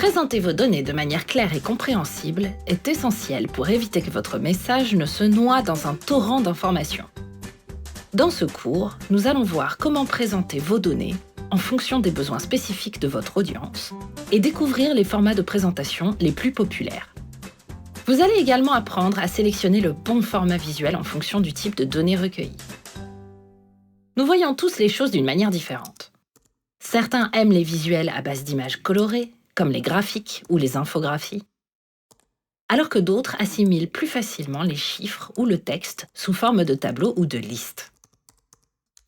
Présenter vos données de manière claire et compréhensible est essentiel pour éviter que votre message ne se noie dans un torrent d'informations. Dans ce cours, nous allons voir comment présenter vos données en fonction des besoins spécifiques de votre audience et découvrir les formats de présentation les plus populaires. Vous allez également apprendre à sélectionner le bon format visuel en fonction du type de données recueillies. Nous voyons tous les choses d'une manière différente. Certains aiment les visuels à base d'images colorées, comme les graphiques ou les infographies, alors que d'autres assimilent plus facilement les chiffres ou le texte sous forme de tableaux ou de listes.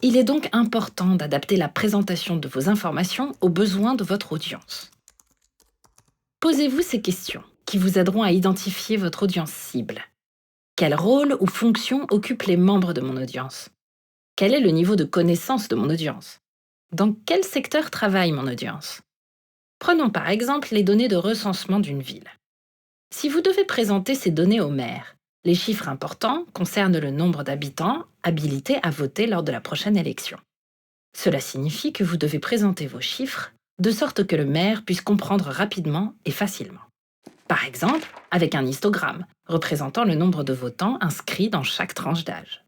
Il est donc important d'adapter la présentation de vos informations aux besoins de votre audience. Posez-vous ces questions qui vous aideront à identifier votre audience cible. Quel rôle ou fonction occupent les membres de mon audience? Quel est le niveau de connaissance de mon audience? Dans quel secteur travaille mon audience? Prenons par exemple les données de recensement d'une ville. Si vous devez présenter ces données au maire, les chiffres importants concernent le nombre d'habitants habilités à voter lors de la prochaine élection. Cela signifie que vous devez présenter vos chiffres de sorte que le maire puisse comprendre rapidement et facilement. Par exemple, avec un histogramme représentant le nombre de votants inscrits dans chaque tranche d'âge.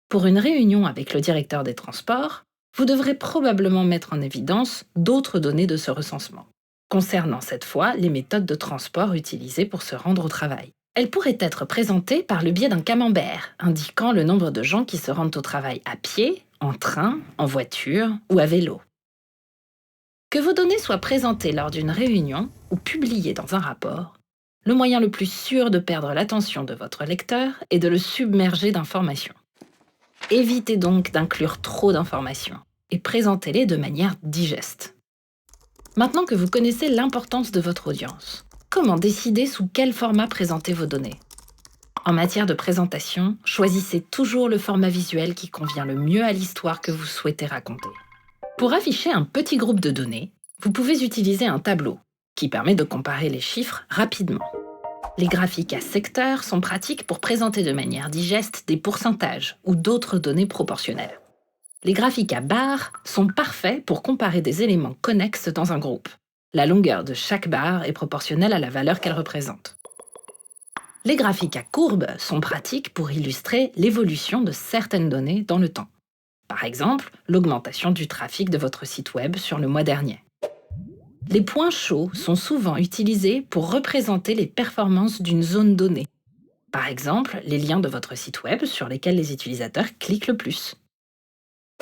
Pour une réunion avec le directeur des transports, vous devrez probablement mettre en évidence d'autres données de ce recensement, concernant cette fois les méthodes de transport utilisées pour se rendre au travail. Elles pourraient être présentées par le biais d'un camembert, indiquant le nombre de gens qui se rendent au travail à pied, en train, en voiture ou à vélo. Que vos données soient présentées lors d'une réunion ou publiées dans un rapport, le moyen le plus sûr de perdre l'attention de votre lecteur est de le submerger d'informations. Évitez donc d'inclure trop d'informations et présentez-les de manière digeste. Maintenant que vous connaissez l'importance de votre audience, comment décider sous quel format présenter vos données? En matière de présentation, choisissez toujours le format visuel qui convient le mieux à l'histoire que vous souhaitez raconter. Pour afficher un petit groupe de données, vous pouvez utiliser un tableau qui permet de comparer les chiffres rapidement. Les graphiques à secteur sont pratiques pour présenter de manière digeste des pourcentages ou d'autres données proportionnelles. Les graphiques à barres sont parfaits pour comparer des éléments connexes dans un groupe. La longueur de chaque barre est proportionnelle à la valeur qu'elle représente. Les graphiques à courbes sont pratiques pour illustrer l'évolution de certaines données dans le temps. Par exemple, l'augmentation du trafic de votre site web sur le mois dernier. Les points chauds sont souvent utilisés pour représenter les performances d'une zone donnée. Par exemple, les liens de votre site web sur lesquels les utilisateurs cliquent le plus.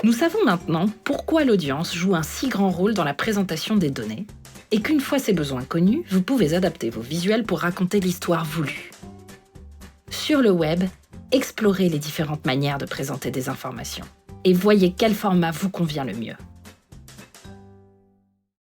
Nous savons maintenant pourquoi l'audience joue un si grand rôle dans la présentation des données et qu'une fois ces besoins connus, vous pouvez adapter vos visuels pour raconter l'histoire voulue. Sur le web, explorez les différentes manières de présenter des informations et voyez quel format vous convient le mieux.